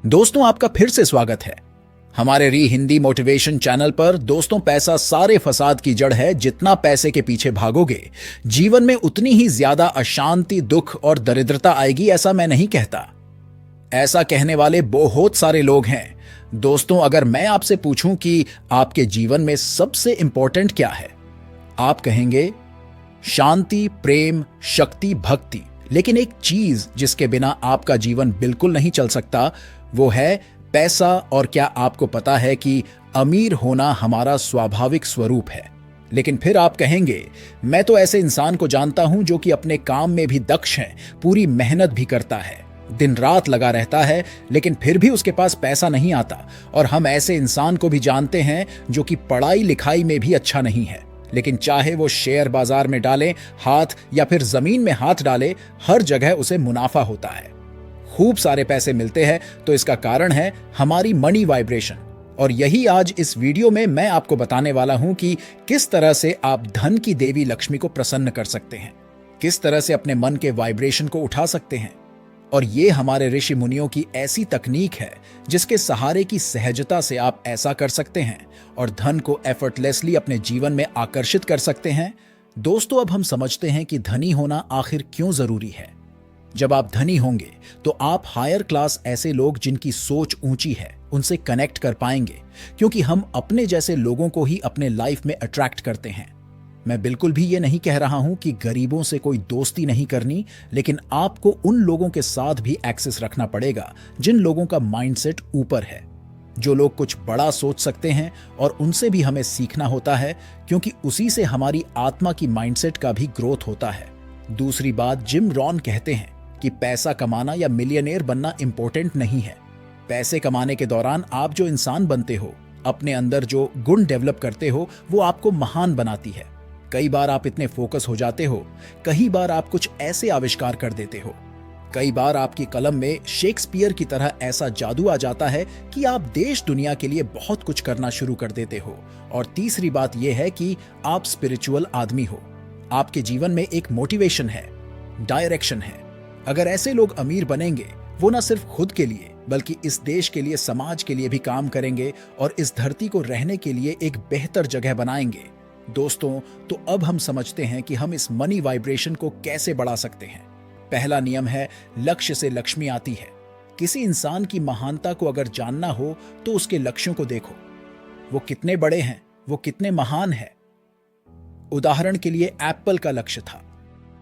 दोस्तों, आपका फिर से स्वागत है हमारे री हिंदी मोटिवेशन चैनल पर। दोस्तों, पैसा सारे फसाद की जड़ है। जितना पैसे के पीछे भागोगे, जीवन में उतनी ही ज्यादा अशांति, दुख और दरिद्रता आएगी, ऐसा मैं नहीं कहता। ऐसा कहने वाले बहुत सारे लोग हैं। दोस्तों, अगर मैं आपसे पूछूं कि आपके जीवन में सबसे इंपॉर्टेंट क्या है, आप कहेंगे शांति, प्रेम, शक्ति, भक्ति। लेकिन एक चीज जिसके बिना आपका जीवन बिल्कुल नहीं चल सकता, वो है पैसा। और क्या आपको पता है कि अमीर होना हमारा स्वाभाविक स्वरूप है? लेकिन फिर आप कहेंगे, मैं तो ऐसे इंसान को जानता हूं जो कि अपने काम में भी दक्ष है, पूरी मेहनत भी करता है, दिन रात लगा रहता है, लेकिन फिर भी उसके पास पैसा नहीं आता। और हम ऐसे इंसान को भी जानते हैं जो कि पढ़ाई लिखाई में भी अच्छा नहीं है, लेकिन चाहे वो शेयर बाजार में डाले हाथ या फिर जमीन में हाथ डाले, हर जगह उसे मुनाफा होता है, खूब सारे पैसे मिलते हैं। तो इसका कारण है हमारी मनी वाइब्रेशन। और यही आज इस वीडियो में मैं आपको बताने वाला हूं कि किस तरह से आप धन की देवी लक्ष्मी को प्रसन्न कर सकते हैं, किस तरह से अपने मन के वाइब्रेशन को उठा सकते हैं। और ये हमारे ऋषि मुनियों की ऐसी तकनीक है जिसके सहारे की सहजता से आप ऐसा कर सकते हैं और धन को एफर्टलेसली अपने जीवन में आकर्षित कर सकते हैं। दोस्तों, अब हम समझते हैं कि धनी होना आखिर क्यों जरूरी है। जब आप धनी होंगे तो आप हायर क्लास ऐसे लोग जिनकी सोच ऊंची है उनसे कनेक्ट कर पाएंगे, क्योंकि हम अपने जैसे लोगों को ही अपने लाइफ में अट्रैक्ट करते हैं। मैं बिल्कुल भी ये नहीं कह रहा हूं कि गरीबों से कोई दोस्ती नहीं करनी, लेकिन आपको उन लोगों के साथ भी एक्सेस रखना पड़ेगा जिन लोगों का माइंडसेट ऊपर है, जो लोग कुछ बड़ा सोच सकते हैं। और उनसे भी हमें सीखना होता है, क्योंकि उसी से हमारी आत्मा की माइंडसेट का भी ग्रोथ होता है। दूसरी बात, जिम रॉन कहते हैं कि पैसा कमाना या मिलियनेयर बनना इंपॉर्टेंट नहीं है। पैसे कमाने के दौरान आप जो इंसान बनते हो, अपने अंदर जो गुण डेवलप करते हो, वो आपको महान बनाती है। कई बार आप इतने फोकस हो जाते हो, कई बार आप कुछ ऐसे आविष्कार कर देते हो, कई बार आपकी कलम में शेक्सपियर की तरह ऐसा जादू आ जाता है कि आप देश दुनिया के लिए बहुत कुछ करना शुरू कर देते हो। और तीसरी बात यह है कि आप स्पिरिचुअल आदमी हो। आपके जीवन में एक मोटिवेशन है, डायरेक्शन है। अगर ऐसे लोग अमीर बनेंगे, वो ना सिर्फ खुद के लिए बल्कि इस देश के लिए, समाज के लिए भी काम करेंगे और इस धरती को रहने के लिए एक बेहतर जगह बनाएंगे। दोस्तों, तो अब हम समझते हैं कि हम इस मनी वाइब्रेशन को कैसे बढ़ा सकते हैं। पहला नियम है, लक्ष्य से लक्ष्मी आती है। किसी इंसान की महानता को अगर जानना हो तो उसके लक्ष्यों को देखो, वो कितने बड़े हैं, वो कितने महान हैं। उदाहरण के लिए एप्पल का लक्ष्य था,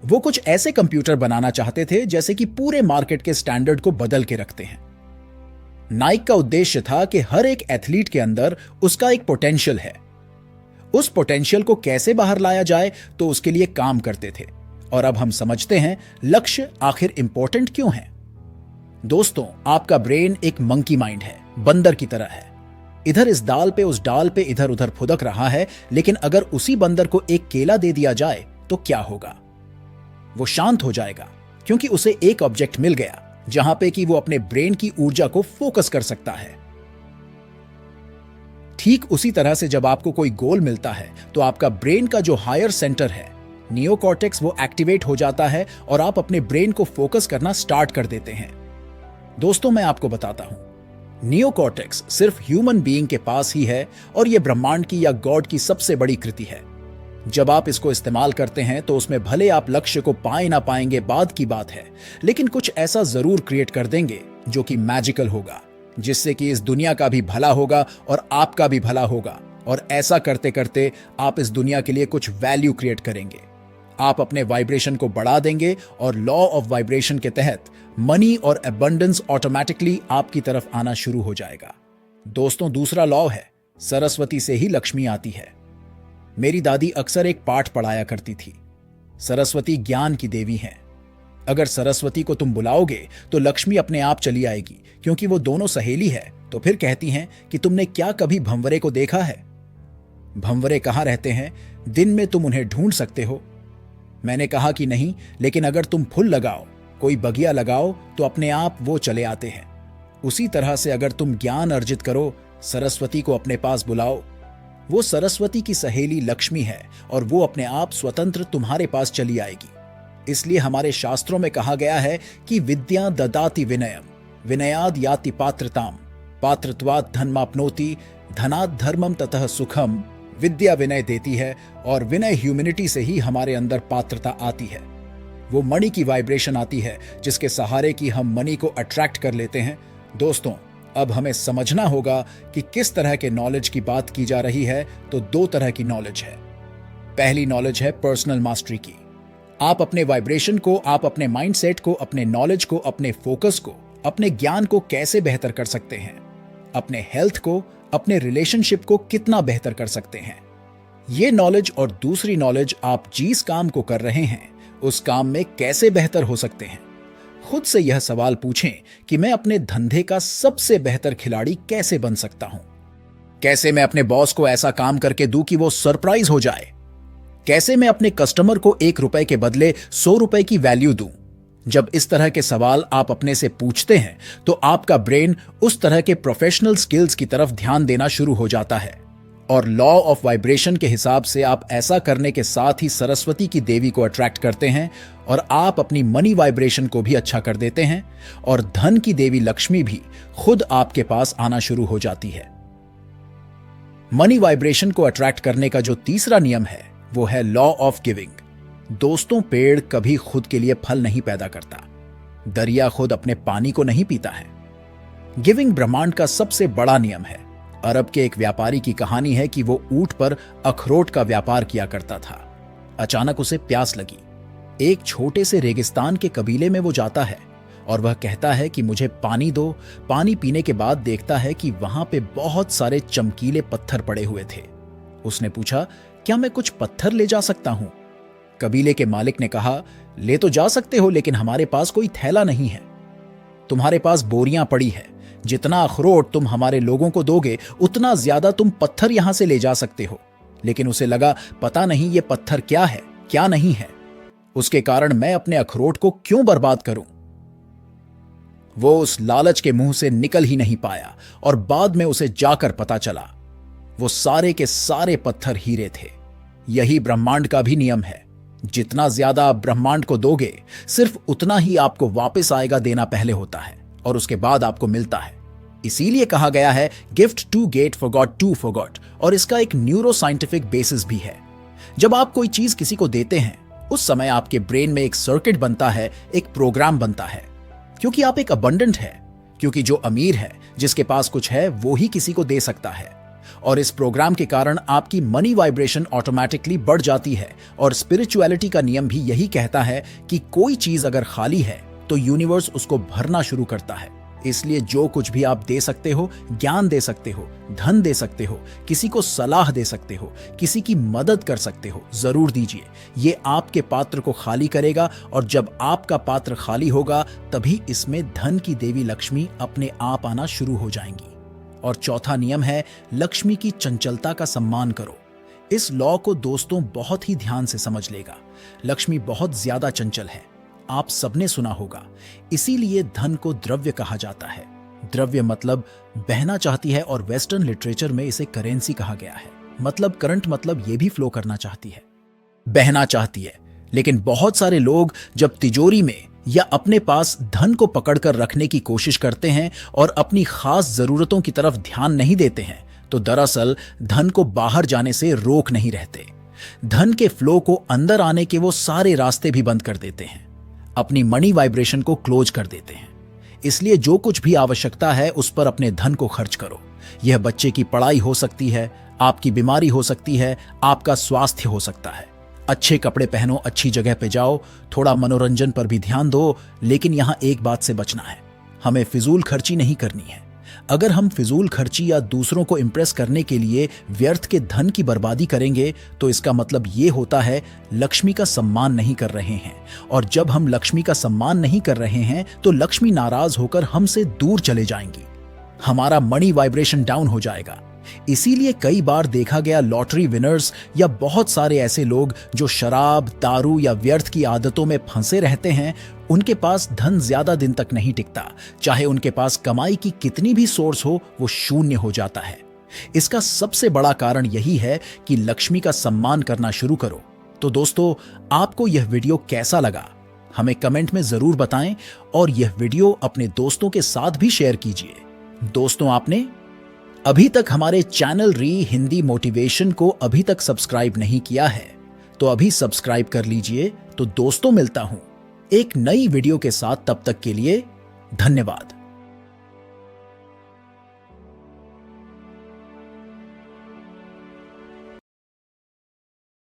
वो कुछ ऐसे कंप्यूटर बनाना चाहते थे जैसे कि पूरे मार्केट के स्टैंडर्ड को बदल के रखते हैं। नाइक का उद्देश्य था कि हर एक एथलीट के अंदर उसका एक पोटेंशियल है, उस पोटेंशियल को कैसे बाहर लाया जाए, तो उसके लिए काम करते थे। और अब हम समझते हैं लक्ष्य आखिर इंपॉर्टेंट क्यों है। दोस्तों, आपका ब्रेन एक मंकी माइंड है, बंदर की तरह है। इधर इस डाल पे उस डाल पे इधर उधर फुदक रहा है, लेकिन अगर उसी बंदर को एक केला दे दिया जाए तो क्या होगा? वो शांत हो जाएगा, क्योंकि उसे एक ऑब्जेक्ट मिल गया जहां पे कि वो अपने ब्रेन की ऊर्जा को फोकस कर सकता है। ठीक उसी तरह से जब आपको कोई गोल मिलता है तो आपका ब्रेन का जो हायर सेंटर है, नियोकॉर्टेक्स, वो एक्टिवेट हो जाता है और आप अपने ब्रेन को फोकस करना स्टार्ट कर देते हैं। दोस्तों, मैं आपको बताता हूं, नियोकॉर्टेक्स सिर्फ ह्यूमन बीइंग के पास ही है और यह ब्रह्मांड की या गॉड की सबसे बड़ी कृति है। जब आप इसको इस्तेमाल करते हैं तो उसमें भले आप लक्ष्य को पाए ना पाएंगे, बाद की बात है, लेकिन कुछ ऐसा जरूर क्रिएट कर देंगे जो कि मैजिकल होगा, जिससे कि इस दुनिया का भी भला होगा और आपका भी भला होगा। और ऐसा करते करते आप इस दुनिया के लिए कुछ वैल्यू क्रिएट करेंगे। आप अपने वाइब्रेशन को बढ़ा देंगे और लॉ ऑफ वाइब्रेशन के तहत मनी और अबंडेंस ऑटोमेटिकली आपकी तरफ आना शुरू हो जाएगा। दोस्तों, दूसरा लॉ है, सरस्वती से ही लक्ष्मी आती है। मेरी दादी अक्सर एक पाठ पढ़ाया करती थी, सरस्वती ज्ञान की देवी है। अगर सरस्वती को तुम बुलाओगे तो लक्ष्मी अपने आप चली आएगी, क्योंकि वो दोनों सहेली है। तो फिर कहती हैं कि तुमने क्या कभी भंवरे को देखा है? भंवरे कहाँ रहते हैं? दिन में तुम उन्हें ढूंढ सकते हो। मैंने कहा कि नहीं, लेकिन अगर तुम फूल लगाओ, कोई बगिया लगाओ, तो अपने आप वो चले आते हैं। उसी तरह से अगर तुम ज्ञान अर्जित करो, सरस्वती को अपने पास बुलाओ, वो सरस्वती की सहेली लक्ष्मी है और वो अपने आप स्वतंत्र तुम्हारे पास चली आएगी। इसलिए हमारे शास्त्रों में कहा गया है कि विद्या ददाति विनयम, विनयाद याति पात्रताम, पात्रत्वात् धनमाप्नोति, धनात् धर्मम ततः सुखम। विद्या विनय देती है और विनय ह्यूमिनिटी से ही हमारे अंदर पात्रता आती है। वो मणि की वाइब्रेशन आती है जिसके सहारे की हम मणि को अट्रैक्ट कर लेते हैं। दोस्तों, अब हमें समझना होगा कि किस तरह के नॉलेज की बात की जा रही है। तो दो तरह की नॉलेज है। पहली नॉलेज है पर्सनल मास्टरी की। आप अपने वाइब्रेशन को, आप अपने माइंडसेट को, अपने नॉलेज को, अपने फोकस को, अपने ज्ञान को कैसे बेहतर कर सकते हैं, अपने हेल्थ को, अपने रिलेशनशिप को कितना बेहतर कर सकते हैं। ये नॉलेज और दूसरी नॉलेज आप जिस काम को कर रहे हैं उस काम में कैसे बेहतर हो सकते हैं। खुद से यह सवाल पूछें कि मैं अपने धंधे का सबसे बेहतर खिलाड़ी कैसे बन सकता हूं। कैसे मैं अपने बॉस को ऐसा काम करके दूं कि वो सरप्राइज हो जाए। कैसे मैं अपने कस्टमर को 1 रुपए के बदले 100 रुपए की वैल्यू दूं। जब इस तरह के सवाल आप अपने से पूछते हैं तो आपका ब्रेन उस तरह के प्रोफेशनल स्किल्स की तरफ ध्यान देना शुरू हो जाता है। और लॉ ऑफ वाइब्रेशन के हिसाब से आप ऐसा करने के साथ ही सरस्वती की देवी को अट्रैक्ट करते हैं और आप अपनी मनी वाइब्रेशन को भी अच्छा कर देते हैं और धन की देवी लक्ष्मी भी खुद आपके पास आना शुरू हो जाती है। मनी वाइब्रेशन को अट्रैक्ट करने का जो तीसरा नियम है वो है लॉ ऑफ गिविंग। दोस्तों, पेड़ कभी खुद के लिए फल नहीं पैदा करता। दरिया खुद अपने पानी को नहीं पीता है। गिविंग ब्रह्मांड का सबसे बड़ा नियम है। अरब के एक व्यापारी की कहानी है कि वो ऊंट पर अखरोट का व्यापार किया करता था। अचानक उसे प्यास लगी। एक छोटे से रेगिस्तान के कबीले में वो जाता है और वह कहता है कि मुझे पानी दो। पानी पीने के बाद देखता है कि वहां पे बहुत सारे चमकीले पत्थर पड़े हुए थे। उसने पूछा, क्या मैं कुछ पत्थर ले जा सकता हूं? कबीले के मालिक ने कहा, ले तो जा सकते हो, लेकिन हमारे पास कोई थैला नहीं है। तुम्हारे पास बोरियां पड़ी है। जितना अखरोट तुम हमारे लोगों को दोगे उतना ज्यादा तुम पत्थर यहां से ले जा सकते हो। लेकिन उसे लगा, पता नहीं ये पत्थर क्या है, क्या नहीं है। उसके कारण मैं अपने अखरोट को क्यों बर्बाद करूं? वो उस लालच के मुंह से निकल ही नहीं पाया और बाद में उसे जाकर पता चला वो सारे के सारे पत्थर हीरे थे। यही ब्रह्मांड का भी नियम है। जितना ज्यादा आप ब्रह्मांड को दोगे सिर्फ उतना ही आपको वापस आएगा। देना पहले होता है और उसके बाद आपको मिलता है। इसीलिए कहा गया है gift to get forgot to forgot. और इसका एक न्यूरो साइंटिफिक बेसिस भी है। जब आप कोई चीज किसी को देते हैं उस समय आपके ब्रेन में एक सर्किट बनता है, एक प्रोग्राम बनता है। क्योंकि आप एक अबंडेंट है, क्योंकि जो अमीर है, जिसके पास कुछ है, वो ही किसी को दे सकता है। और इस प्रोग्राम के कारण आपकी मनी वाइब्रेशन ऑटोमेटिकली बढ़ जाती है। और स्पिरिचुअलिटी का नियम भी यही कहता है कि कोई चीज अगर खाली है तो यूनिवर्स उसको भरना शुरू करता है। इसलिए जो कुछ भी आप दे सकते हो, ज्ञान दे सकते हो, धन दे सकते हो, किसी को सलाह दे सकते हो, किसी की मदद कर सकते हो, जरूर दीजिए। ये आपके पात्र को खाली करेगा और जब आपका पात्र खाली होगा तभी इसमें धन की देवी लक्ष्मी अपने आप आना शुरू हो जाएंगी। और चौथा नियम है लक्ष्मी की चंचलता का सम्मान करो। इस लॉ को दोस्तों बहुत ही ध्यान से समझ लेगा। लक्ष्मी बहुत ज्यादा चंचल है, आप सबने सुना होगा। इसीलिए धन को द्रव्य कहा जाता है। द्रव्य मतलब बहना चाहती है और वेस्टर्न लिटरेचर में इसे करेंसी कहा गया है। मतलब करंट, मतलब ये भी फ्लो करना चाहती है, बहना चाहती है। लेकिन बहुत सारे लोग जब तिजोरी में या अपने पास धन को पकड़कर रखने की कोशिश करते हैं और अपनी खास जरूरतों की तरफ ध्यान नहीं देते हैं तो दरअसल धन को बाहर जाने से रोक नहीं रहते। धन के फ्लो को अंदर आने के वो सारे रास्ते भी बंद कर देते हैं, अपनी मनी वाइब्रेशन को क्लोज कर देते हैं। इसलिए जो कुछ भी आवश्यकता है उस पर अपने धन को खर्च करो। यह बच्चे की पढ़ाई हो सकती है, आपकी बीमारी हो सकती है, आपका स्वास्थ्य हो सकता है। अच्छे कपड़े पहनो, अच्छी जगह पे जाओ, थोड़ा मनोरंजन पर भी ध्यान दो। लेकिन यहां एक बात से बचना है, हमें फिजूल खर्ची नहीं करनी है। अगर हम फिजूल खर्ची या दूसरों को इंप्रेस करने के लिए व्यर्थ के धन की बर्बादी करेंगे तो इसका मतलब ये होता है लक्ष्मी का सम्मान नहीं कर रहे हैं। और जब हम लक्ष्मी का सम्मान नहीं कर रहे हैं तो लक्ष्मी नाराज होकर हमसे दूर चले जाएंगी, हमारा मनी वाइब्रेशन डाउन हो जाएगा। इसीलिए कई बार देखा गया लॉटरी विनर्स या बहुत सारे ऐसे लोग जो शराब, दारू या व्यर्थ की आदतों में फंसे रहते हैं, उनके पास धन ज्यादा दिन तक नहीं टिकता। चाहे उनके पास कमाई की कितनी भी सोर्स हो, वो शून्य हो जाता है। इसका सबसे बड़ा कारण यही है कि लक्ष्मी का सम्मान करना शुरू करो। तो दोस्तों, आपको यह वीडियो कैसा लगा हमें कमेंट में जरूर बताएं और यह वीडियो अपने दोस्तों के साथ भी शेयर कीजिए। दोस्तों, आपने अभी तक हमारे चैनल री हिंदी मोटिवेशन को अभी तक सब्सक्राइब नहीं किया है तो अभी सब्सक्राइब कर लीजिए। तो दोस्तों, मिलता हूं एक नई वीडियो के साथ, तब तक के लिए धन्यवाद।